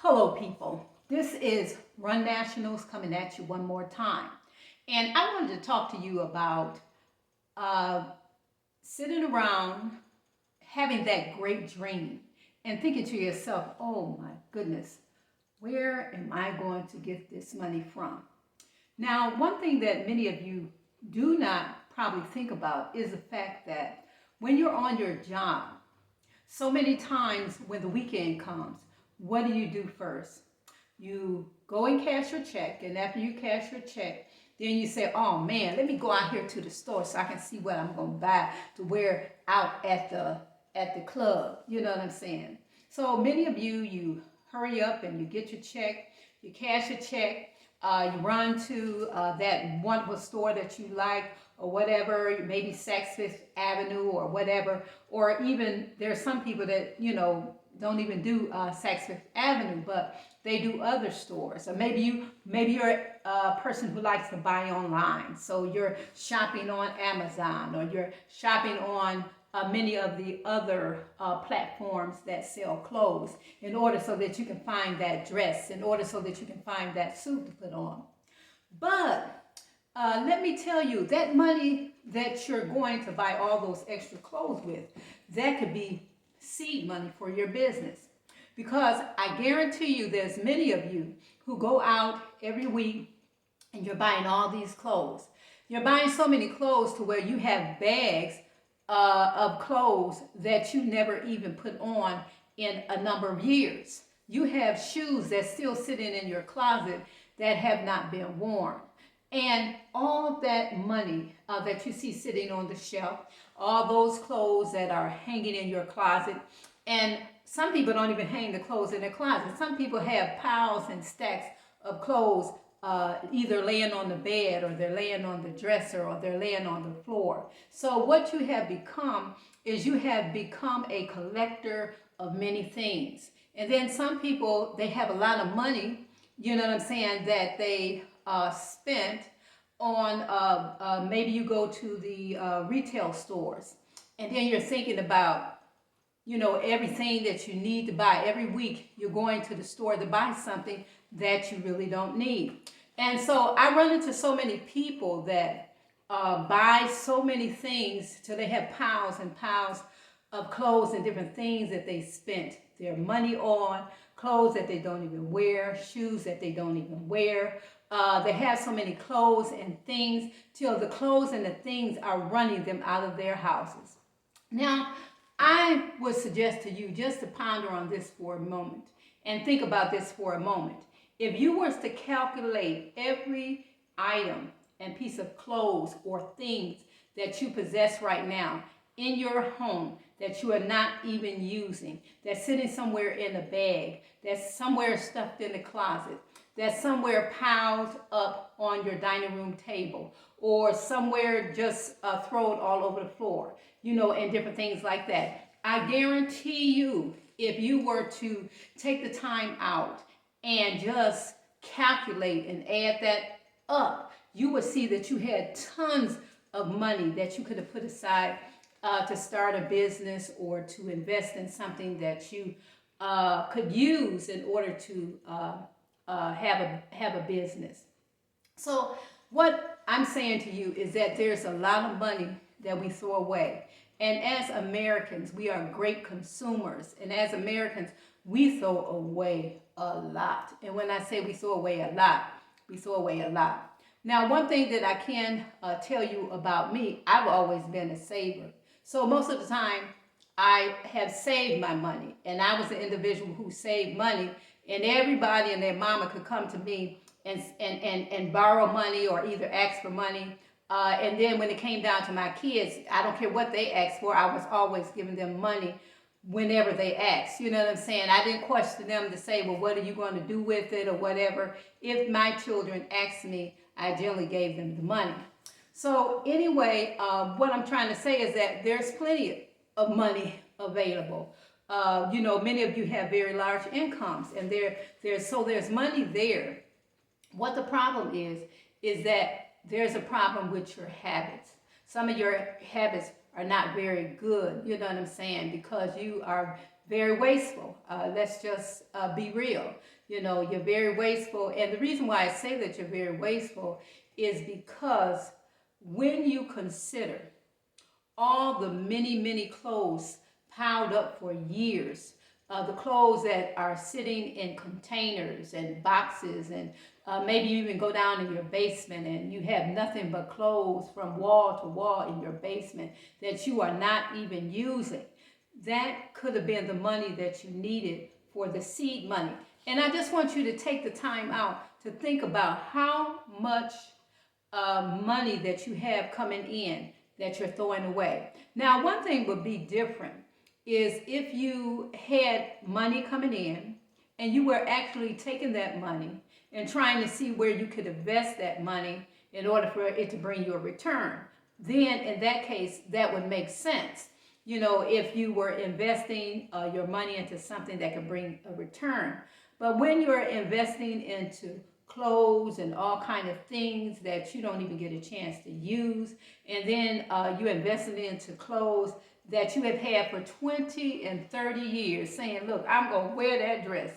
Hello, people. This is Run Nationals coming at you one more time. And I wanted to talk to you about uh, sitting around having that great dream and thinking to yourself, oh my goodness, where am I going to get this money from? Now, one thing that many of you do not probably think about is the fact that when you're on your job, so many times when the weekend comes, what do you do first? You go and cash your check, and after you cash your check, then you say, oh man, let me go out here to the store so I can see what I'm going to buy to wear out at the club. You know what I'm saying? So many of you, you hurry up and you get your check, you cash your check, you run to that wonderful store that you like or whatever, maybe Saks Fifth Avenue or whatever, or even there's some people that, don't even do Saks Fifth Avenue, but they do other stores. Or maybe you're a person who likes to buy online, so you're shopping on Amazon or you're shopping on many of the other platforms that sell clothes in order so that you can find that dress, in order so that you can find that suit to put on. But let me tell you, that money that you're going to buy all those extra clothes with, that could be seed money for your business. Because I guarantee you there's many of you who go out every week and you're buying all these clothes. You're buying so many clothes to where you have bags of clothes that you never even put on in a number of years. You have shoes that's still sitting in your closet that have not been worn. And all of that money that you see sitting on the shelf, all those clothes that are hanging in your closet, and some people don't even hang the clothes in their closet. Some people have piles and stacks of clothes either laying on the bed or they're laying on the dresser or they're laying on the floor. So what you have become is you have become a collector of many things. And then some people, they have a lot of money, you know what I'm saying, that they spent on, maybe you go to the retail stores and then you're thinking about, everything that you need to buy. Every week you're going to the store to buy something that you really don't need. And so I run into so many people that buy so many things till they have piles and piles of clothes and different things that they spent their money on, clothes that they don't even wear, shoes that they don't even wear. They have so many clothes and things till the clothes and the things are running them out of their houses. Now, I would suggest to you just to ponder on this for a moment and think about this for a moment. If you were to calculate every item and piece of clothes or things that you possess right now in your home that you are not even using, that's sitting somewhere in a bag, that's somewhere stuffed in the closet, that's somewhere piled up on your dining room table, or somewhere just thrown all over the floor, and different things like that. I guarantee you, if you were to take the time out and just calculate and add that up, you would see that you had tons of money that you could have put aside to start a business or to invest in something that you could use in order to have a business. So what I'm saying to you is that there's a lot of money that we throw away. And as Americans, we are great consumers. And as Americans, we throw away a lot. And when I say we throw away a lot, we throw away a lot. Now, one thing that I can tell you about me, I've always been a saver. So most of the time, I have saved my money. And I was an individual who saved money. And everybody and their mama could come to me and borrow money or either ask for money. And then when it came down to my kids, I don't care what they asked for, I was always giving them money whenever they asked. You know what I'm saying? I didn't question them to say, well, what are you going to do with it or whatever. If my children asked me, I generally gave them the money. So anyway, what I'm trying to say is that there's plenty of money available. Many of you have very large incomes, and there's money there. What the problem is that there's a problem with your habits. Some of your habits are not very good, you know what I'm saying, because you are very wasteful. Let's just be real. You know, you're very wasteful. And the reason why I say that you're very wasteful is because when you consider all the many, many clothes piled up for years, the clothes that are sitting in containers and boxes, and maybe you even go down in your basement and you have nothing but clothes from wall to wall in your basement that you are not even using. That could have been the money that you needed for the seed money. And I just want you to take the time out to think about how much money that you have coming in that you're throwing away. Now, one thing would be different is if you had money coming in and you were actually taking that money and trying to see where you could invest that money in order for it to bring you a return. Then in that case, that would make sense. You know, if you were investing your money into something that could bring a return. But when you're investing into clothes and all kind of things that you don't even get a chance to use, and then you invested into clothes that you have had for 20 and 30 years, saying, look, I'm going to wear that dress.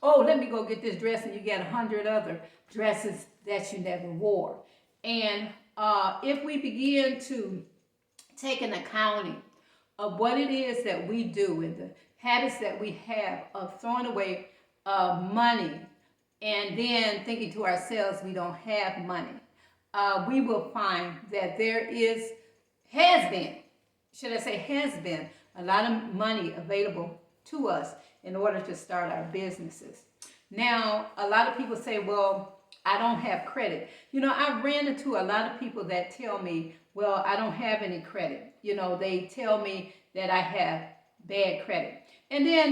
Oh, let me go get this dress, and you get 100 other dresses that you never wore. And if we begin to take an accounting of what it is that we do and the habits that we have of throwing away money and then thinking to ourselves we don't have money, we will find that there has been a lot of money available to us in order to start our businesses. Now, a lot of people say, well, I don't have credit. You know, I've ran into a lot of people that tell me, well, I don't have any credit. You know, they tell me that I have bad credit. And then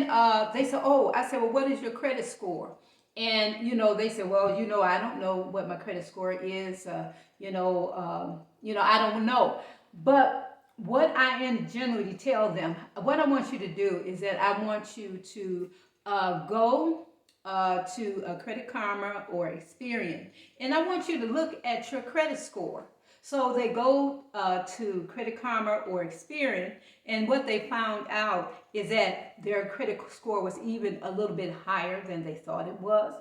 they say, oh, I said, well, what is your credit score? And, you know, they say, well, you know, I don't know what my credit score is. I don't know. But what I generally tell them, what I want you to do is that I want you to go to Credit Karma or Experian, and I want you to look at your credit score. So they go to Credit Karma or Experian, and what they found out is that their credit score was even a little bit higher than they thought it was.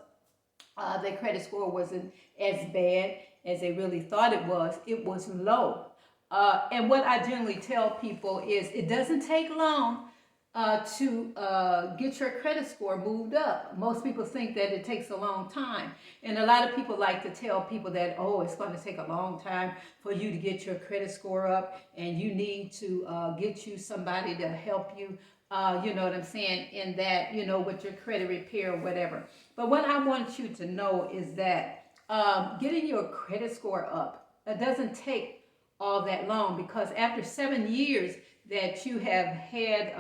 Their credit score wasn't as bad as they really thought it was. It was low. And what I generally tell people is it doesn't take long to get your credit score moved up. Most people think that it takes a long time. And a lot of people like to tell people that, oh, it's going to take a long time for you to get your credit score up, and you need to get you somebody to help you, you know what I'm saying, in that, you know, with your credit repair or whatever. But what I want you to know is that getting your credit score up, it doesn't take all that long, because after 7 years that you have had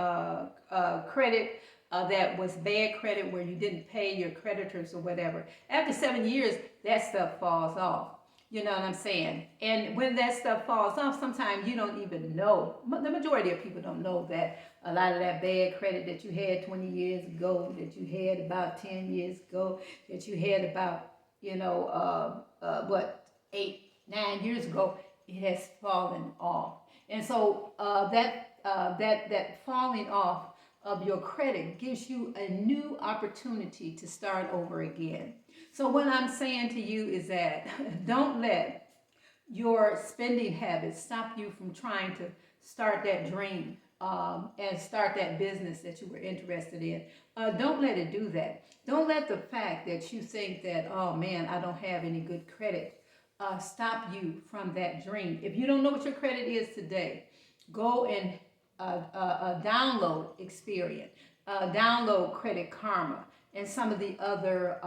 credit that was bad credit where you didn't pay your creditors or whatever, after 7 years that stuff falls off. You know what I'm saying? And when that stuff falls off, sometimes you don't even know. The majority of people don't know that a lot of that bad credit that you had 20 years ago, that you had about 10 years ago, that you had about, 8, 9 years ago, it has fallen off. And so that falling off of your credit gives you a new opportunity to start over again. So what I'm saying to you is that don't let your spending habits stop you from trying to start that dream and start that business that you were interested in. Don't let it do that. Don't let the fact that you think that, oh man, I don't have any good credit, stop you from that dream. If you don't know what your credit is today, go and download Experian, download Credit Karma, and some of the other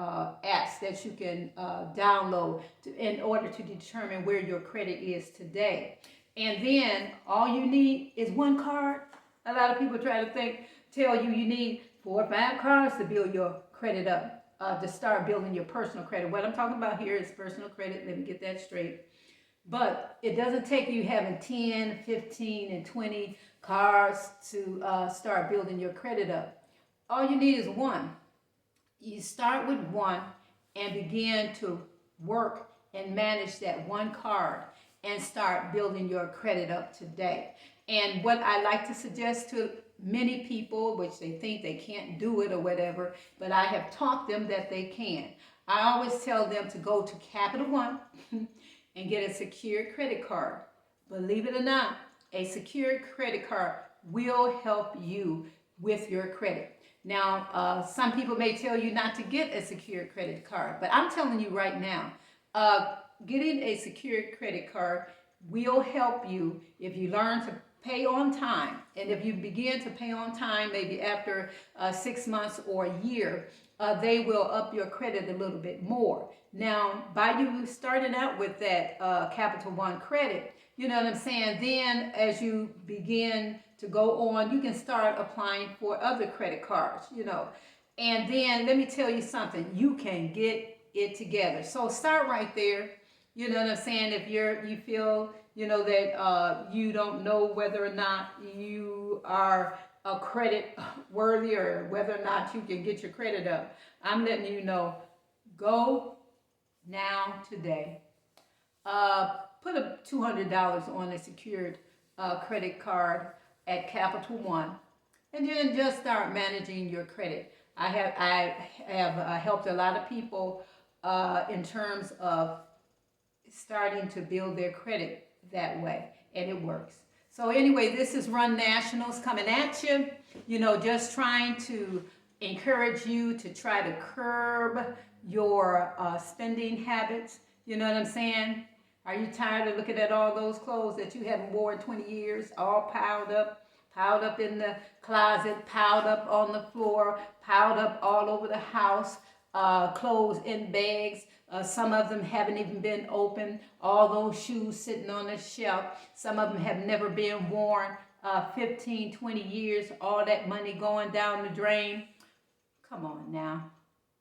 apps that you can download in order to determine where your credit is today. And then all you need is one card. A lot of people try to tell you need 4 or 5 cards to build your credit up, to start building your personal credit. What I'm talking about here is personal credit. Let me get that straight. But it doesn't take you having 10, 15, and 20 cards to start building your credit up. All you need is one. You start with one and begin to work and manage that one card and start building your credit up today. And what I like to suggest to many people, which they think they can't do it or whatever, but I have taught them that they can. I always tell them to go to Capital One and get a secured credit card. Believe it or not, a secured credit card will help you with your credit. Now, some people may tell you not to get a secured credit card, but I'm telling you right now, getting a secured credit card will help you if you learn to pay on time. And if you begin to pay on time, maybe after 6 months or a year, they will up your credit a little bit more. Now, by you starting out with that Capital One credit, you know what I'm saying? Then as you begin to go on, you can start applying for other credit cards, you know. And then let me tell you something, you can get it together. So start right there. You know what I'm saying? If you feel, you know, that you don't know whether or not you are a credit worthy or whether or not you can get your credit up, I'm letting you know, go now today. Put a $200 on a secured credit card at Capital One, and then just start managing your credit. I have helped a lot of people in terms of starting to build their credit that way, and it works. So anyway, this is Run Nationals coming at you. You know, just trying to encourage you to try to curb your spending habits. You know what I'm saying? Are you tired of looking at all those clothes that you haven't worn in 20 years, all piled up in the closet, piled up on the floor, piled up all over the house, clothes in bags? Some of them haven't even been opened. All those shoes sitting on the shelf. Some of them have never been worn. 15, 20 years, all that money going down the drain. Come on now.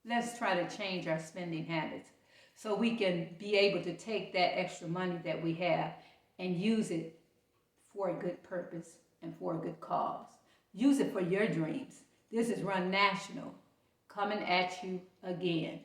Let's try to change our spending habits so we can be able to take that extra money that we have and use it for a good purpose and for a good cause. Use it for your dreams. This is Run National coming at you again.